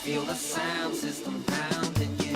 Feel the sound system pounding you.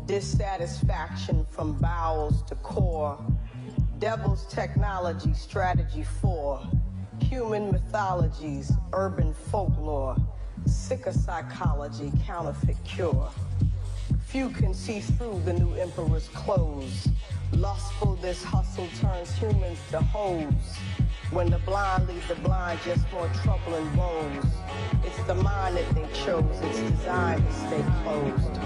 dissatisfaction from bowels to core, devil's technology, strategy 4, human mythologies, urban folklore, sicker psychology, counterfeit cure. Few can see through the new emperor's clothes. Lustful, this hustle turns humans to hoes. When the blind lead the blind, just more trouble and woes. It's the mind that they chose, it's designed to stay closed.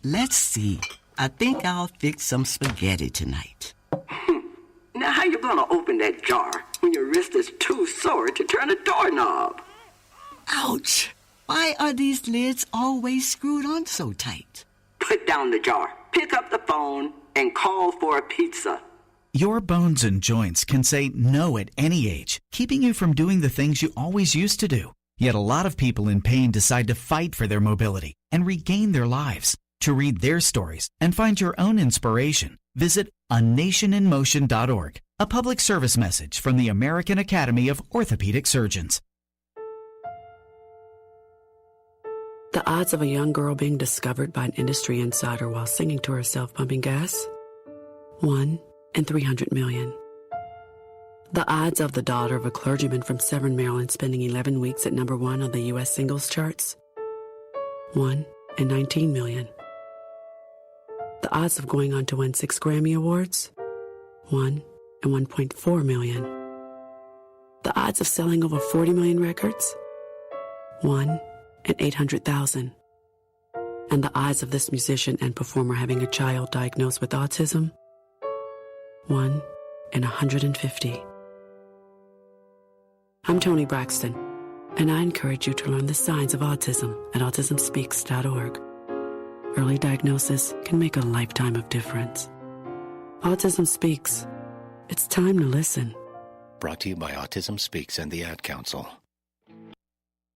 Let's see. I think I'll fix some spaghetti tonight. Now how you gonna open that jar when your wrist is too sore to turn a doorknob? Ouch! Why are these lids always screwed on so tight? Put down the jar, pick up the phone, and call for a pizza. Your bones and joints can say no at any age, keeping you from doing the things you always used to do. Yet a lot of people in pain decide to fight for their mobility and regain their lives. To read their stories and find your own inspiration, visit anationinmotion.org, a public service message from the American Academy of Orthopedic Surgeons. The odds of a young girl being discovered by an industry insider while singing to herself pumping gas? 1 in 300 million. The odds of the daughter of a clergyman from Severn, Maryland spending 11 weeks at #1 on the U.S. singles charts? 1 in 19 million. The odds of going on to win 6 Grammy Awards? 1 in 1.4 million. The odds of selling over 40 million records? 1 in 800,000. And the odds of this musician and performer having a child diagnosed with autism? 1 in 150. I'm Toni Braxton, and I encourage you to learn the signs of autism at autismspeaks.org. Early diagnosis can make a lifetime of difference. Autism Speaks. It's time to listen. Brought to you by Autism Speaks and the Ad Council.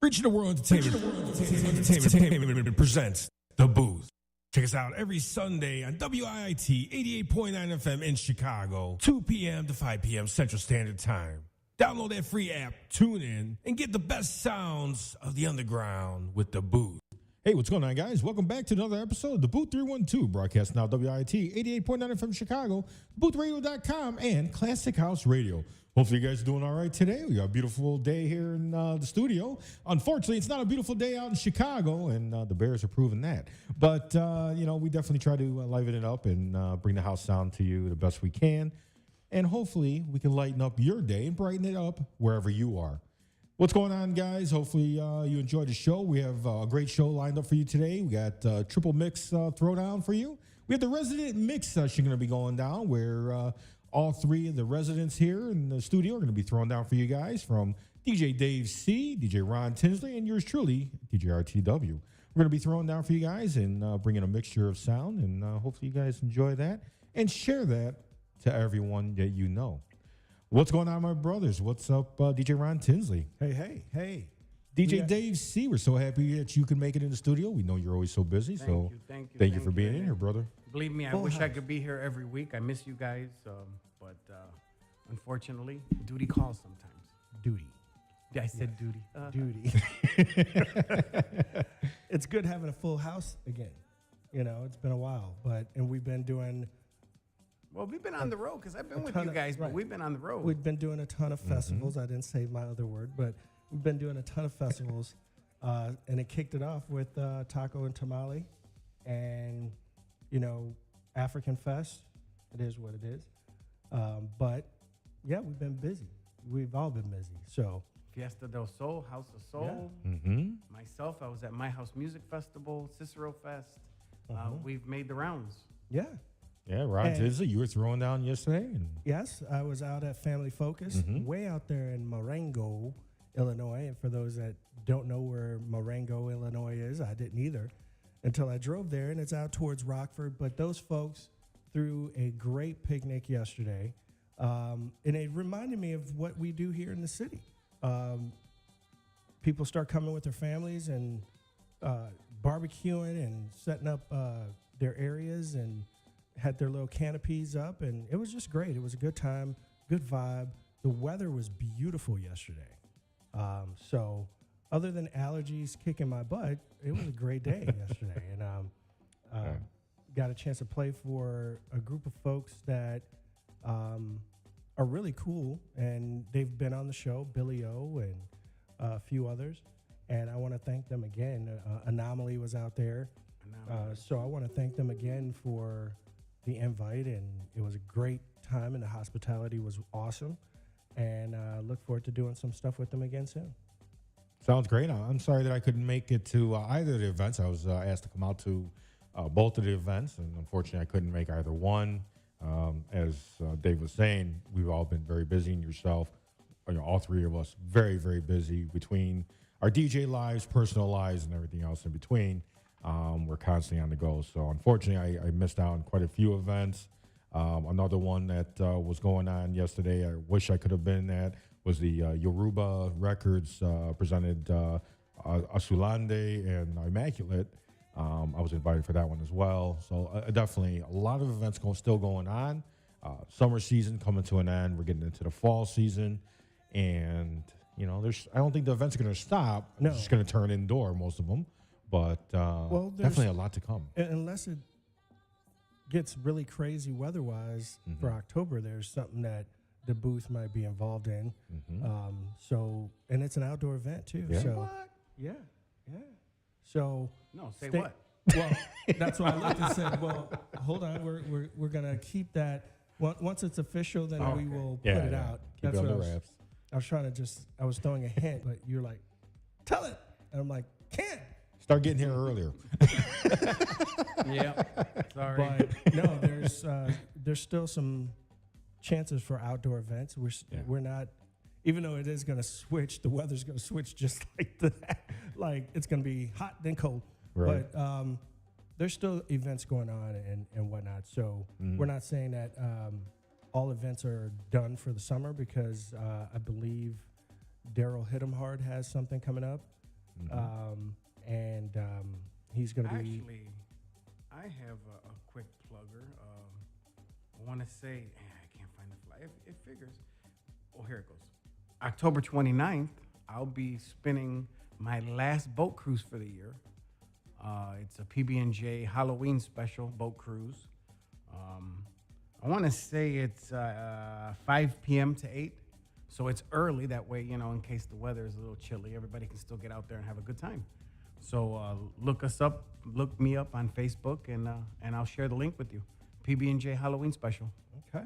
Reaching the World Entertainment presents The Booth. Check us out every Sunday on WIIT 88.9 FM in Chicago, 2 p.m. to 5 p.m. Central Standard Time. Download that free app, tune in, and get the best sounds of the underground with The Booth. Hey, what's going on, guys? Welcome back to another episode of DaBooth312, broadcast now WIIT 88.9 FM Chicago, boothradio.com, and Classic House Radio. Hopefully you guys are doing all right today. We got a beautiful day here in the studio. Unfortunately, it's not a beautiful day out in Chicago, and the Bears are proving that. But, we definitely try to liven it up and bring the house sound to you the best we can. And hopefully we can lighten up your day and brighten it up wherever you are. What's going on, guys? Hopefully you enjoyed the show. We have a great show lined up for you today. We got triple mix throwdown for you. We have the resident mix session going to be going down where all three of the residents here in the studio are going to be throwing down for you guys, from DJ Dave C, DJ Ron Tinsley, and yours truly, DJ RTW. We're going to be throwing down for you guys and bringing a mixture of sound, and hopefully you guys enjoy that and share that to everyone that you know. What's going on, my brothers? What's up, DJ Ron Tinsley? Hey. DJ Dave C, we're so happy that you can make it in the studio. We know you're always so busy, Thank you thank you for being in here, brother. Believe me, I wish I could be here every week. I miss you guys. but unfortunately, duty calls sometimes. Duty. Yeah, I said duty. Duty. It's good having a full house again. You know, it's been a while, and we've been doing. Well, we've been on the road because I've been with you guys, but we've been on the road. We've been doing a ton of festivals. I didn't say my other word, but we've been doing a ton of festivals, and it kicked it off with Taco and Tamale, and African Fest. It is what it is, but yeah, we've been busy. We've all been busy. So Fiesta del Sol, House of Soul. Mm-hmm. Myself, I was at My House Music Festival, Cicero Fest. We've made the rounds. Yeah. Yeah, Ron Tinsley, you were throwing down yesterday. Yes, I was out at Family Focus, way out there in Marengo, Illinois. And for those that don't know where Marengo, Illinois is, I didn't either until I drove there, and it's out towards Rockford. But those folks threw a great picnic yesterday, and it reminded me of what we do here in the city. People start coming with their families and barbecuing and setting up their areas and had their little canopies up, and it was just great. It was a good time, good vibe. The weather was beautiful yesterday. So other than allergies kicking my butt, it was a great day yesterday. And got a chance to play for a group of folks that are really cool, and they've been on the show, Billy O and a few others. And I want to thank them again. Anomaly was out there. So I want to thank them again for the invite, and it was a great time, and the hospitality was awesome. And look forward to doing some stuff with them again soon. Sounds great. I'm sorry that I couldn't make it to either of the events. I was asked to come out to both of the events, and unfortunately I couldn't make either one. As Dave was saying, we've all been very busy, and yourself, all three of us, very, very busy between our DJ lives, personal lives, and everything else in between. We're constantly on the go. So unfortunately, I missed out on quite a few events. Another one that was going on yesterday, I wish I could have been at, was the Yoruba Records presented Asulande and Immaculate. I was invited for that one as well. So definitely a lot of events still going on. Summer season coming to an end. We're getting into the fall season. And, I don't think the events are going to stop. No. It's just going to turn indoor, most of them. But definitely a lot to come. Unless it gets really crazy weather-wise for October, there's something that the booth might be involved in. And it's an outdoor event, too. Yeah. So, What? Yeah. So No, say what? Well, that's why I looked and said, well, hold on, we're gonna keep that. Once it's official, then we will put it out. Keep it under wraps. I was throwing a hint, but you're like, tell it. And I'm like, can't. Start getting here earlier. Yeah. Sorry. But no, there's still some chances for outdoor events. We're not, even though it is going to switch, the weather's going to switch just like that. Like it's going to be hot then cold. Right. But there's still events going on and whatnot. So we're not saying that all events are done for the summer, because I believe Daryl Hittemhard has something coming up. And he's going to be... Actually, I have a quick plugger. I want to say, I can't find the flyer. It figures. Oh, here it goes. October 29th, I'll be spinning my last boat cruise for the year. It's a PB&J Halloween special boat cruise. I want to say it's 5 p.m. to 8. So it's early. That way, in case the weather is a little chilly, everybody can still get out there and have a good time. So look me up on Facebook, and I'll share the link with you. PB&J Halloween special. Okay.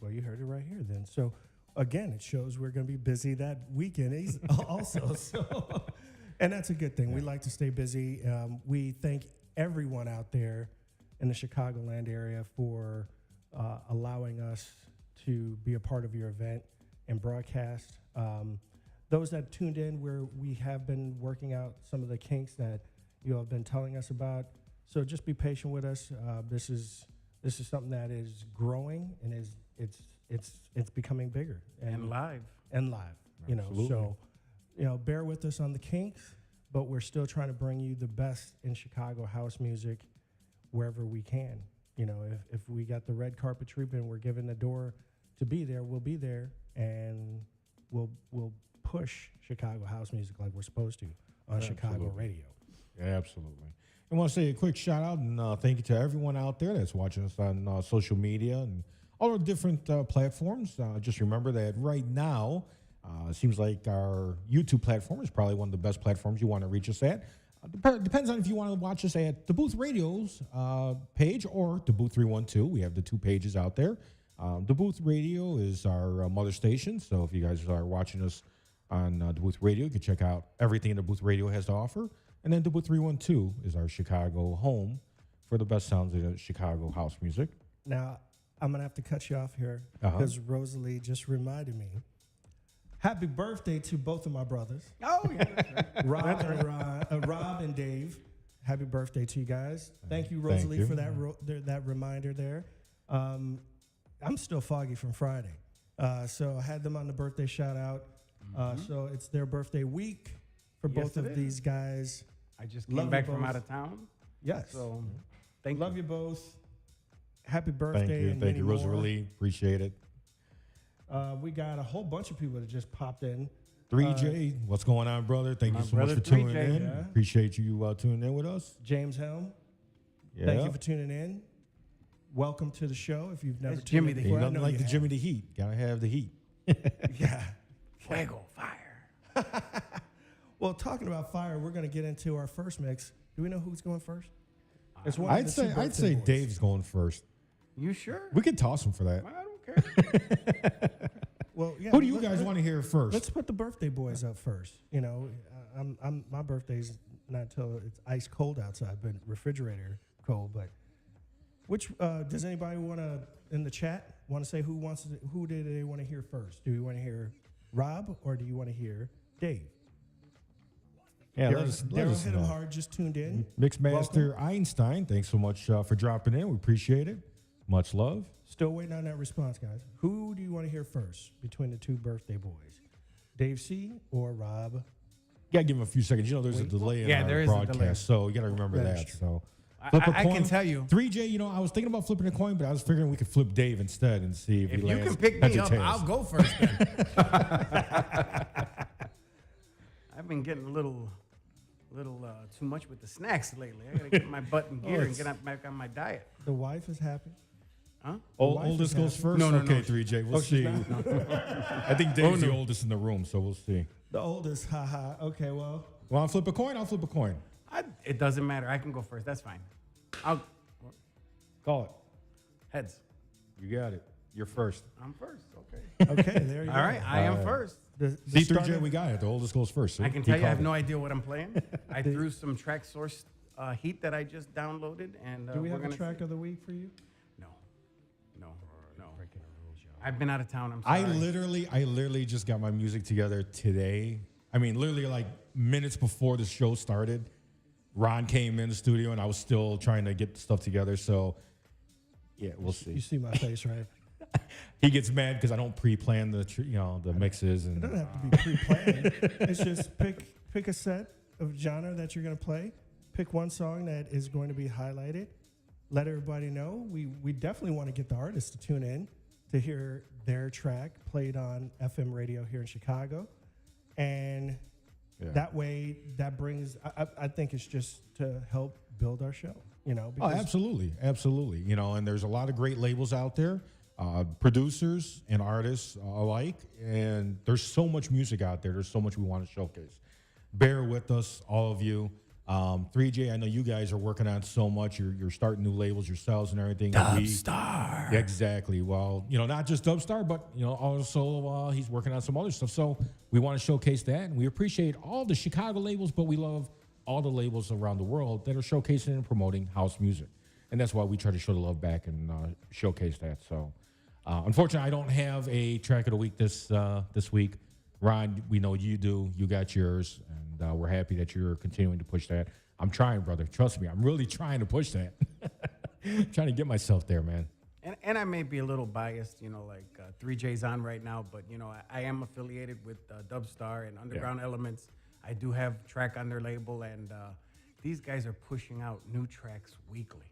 Well, you heard it right here then. So, again, it shows we're going to be busy that weekend also. So, and that's a good thing. We like to stay busy. We thank everyone out there in the Chicagoland area for allowing us to be a part of your event and broadcast. Those that tuned in, where we have been working out some of the kinks that you have been telling us about. So just be patient with us. This is something that is growing, and it's becoming bigger And live. Absolutely. So bear with us on the kinks, but we're still trying to bring you the best in Chicago house music wherever we can. If we got the red carpet treatment, we're giving the door to be there, we'll be there, and we'll push Chicago house music like we're supposed to on Chicago radio. Absolutely. I want to say a quick shout out and thank you to everyone out there that's watching us on social media and all our different platforms. Just remember that right now, it seems like our YouTube platform is probably one of the best platforms you want to reach us at. Depends on if you want to watch us at DaBooth Radio's page or DaBooth312. We have the two pages out there. DaBooth Radio is our mother station, so if you guys are watching us on DaBooth Radio, you can check out everything DaBooth Radio has to offer. And then DaBooth312 is our Chicago home for the best sounds of Chicago house music. Now, I'm going to have to cut you off here because Rosalie just reminded me. Happy birthday to both of my brothers. Oh, yeah. Rob and Dave. Happy birthday to you guys. Thank you, Rosalie, for that reminder there. I'm still foggy from Friday. So I had them on the birthday shout out. So it's their birthday week for both of these guys. I just came back from out of town. Yes. So thank you. Love you both. Happy birthday. Thank you, Rosalie. Appreciate it. We got a whole bunch of people that just popped in. 3J, what's going on, brother? Thank you so much for tuning in. Yeah. Appreciate you tuning in with us. James Helm, thank you for tuning in. Welcome to the show. If you've never Jimmy tuned the in Heat. before, Nothing like the Jimmy the Heat. Gotta have the heat. Yeah. Fuego, fire. Well, talking about fire, we're going to get into our first mix. Do we know who's going first? It's one I'd say boys. Dave's going first. You sure? We could toss him for that. I don't care. Well, yeah. Who do you guys want to hear first? Let's put the birthday boys up first. You know, my birthday's not until it's ice cold outside, but refrigerator cold. But which does anybody want to in the chat want to say who do they want to hear first? Do you want to hear Rob or do you want to hear Dave? Yeah, Daryl hit him hard, just tuned in. Mixmaster Einstein, thanks so much for dropping in. We appreciate it. Much love. Still waiting on that response, guys. Who do you want to hear first between the two birthday boys? Dave C. or Rob? You got to give him a few seconds. You know, there's a delay in our broadcast, so you got to remember that. So, I can tell you. 3J, you know, I was thinking about flipping a coin, but I was figuring we could flip Dave instead and see if he lands. You can pick me up, I'll go first then. I've been getting a little too much with the snacks lately. I got to get my butt in gear and get back on my diet. The wife is happy. Huh? Oldest goes first? No. Okay, 3J, we'll see. I think Dave's the oldest in the room, so we'll see. The oldest, haha. Okay, well. Want to flip a coin? I'll flip a coin. It doesn't matter. I can go first. That's fine. I'll call it. Heads. You got it. You're first. I'm first. Okay. Okay, there you go. All right, I am first. C3J, we got it. The oldest goes first. I can tell you I have no idea what I'm playing. I threw some track source heat that I just downloaded. And do we have a track of the week for you? No. I've been out of town. I'm sorry. I literally just got my music together today. I mean, literally like minutes before the show started. Ron came in the studio, and I was still trying to get the stuff together. So, yeah, we'll see. You see my face, right? He gets mad because I don't pre-plan the mixes. And it doesn't have to be pre-planned. It's just pick a set of genre that you're going to play. Pick one song that is going to be highlighted. Let everybody know. We definitely want to get the artists to tune in to hear their track played on FM radio here in Chicago. And that way, that brings, I think it's just to help build our show, you know. Absolutely. You know, and there's a lot of great labels out there, producers and artists alike, and there's so much music out there. There's so much we want to showcase. Bear with us, all of you. 3J, I know you guys are working on so much. You're starting new labels yourselves and everything. Dubstar. Exactly. Well, you know, not just Dubstar, but, you know, also he's working on some other stuff. So we want to showcase that. And we appreciate all the Chicago labels, but we love all the labels around the world that are showcasing and promoting house music. And that's why we try to show the love back and showcase that. So, unfortunately, I don't have a track of the week this week. Ron, we know you do. You got yours. And we're happy that you're continuing to push that. I'm trying, brother. Trust me. I'm really trying to push that. Trying to get myself there, man. And I may be a little biased, you know, like 3J's on right now, but, you know, I am affiliated with Dubstar and Underground Elements. I do have track on their label, and these guys are pushing out new tracks weekly.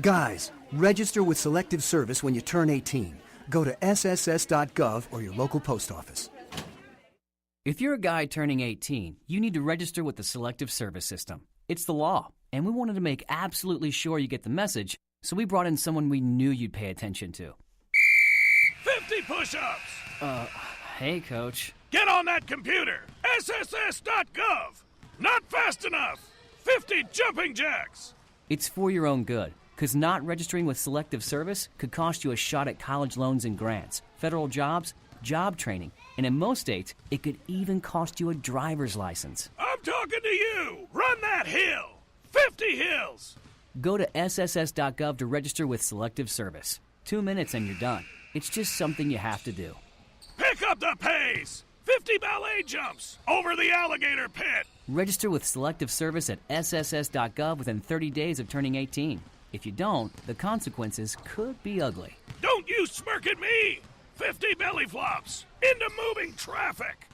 Guys, register with Selective Service when you turn 18. Go to sss.gov or your local post office. If you're a guy turning 18, you need to register with the Selective Service System. It's the law, and we wanted to make absolutely sure you get the message, so we brought in someone we knew you'd pay attention to. 50 push-ups! Hey, Coach. Get on that computer! SSS.gov! Not fast enough! 50 jumping jacks! It's for your own good, because not registering with Selective Service could cost you a shot at college loans and grants, federal jobs, job training, and in most states, it could even cost you a driver's license. I'm talking to you! Run that hill! 50 hills! Go to SSS.gov to register with Selective Service. 2 minutes and you're done. It's just something you have to do. Pick up the pace! 50 ballet jumps over the alligator pit! Register with Selective Service at SSS.gov within 30 days of turning 18. If you don't, the consequences could be ugly. Don't you smirk at me! 50 belly flops into moving traffic!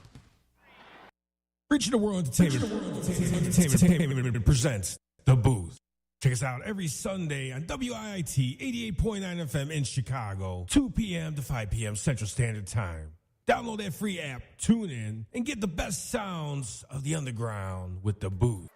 Reaching the World Entertainment presents The Booth. Check us out every Sunday on WIIT 88.9 FM in Chicago, 2 p.m. to 5 p.m. Central Standard Time. Download that free app, tune in, and get the best sounds of the underground with The Booth.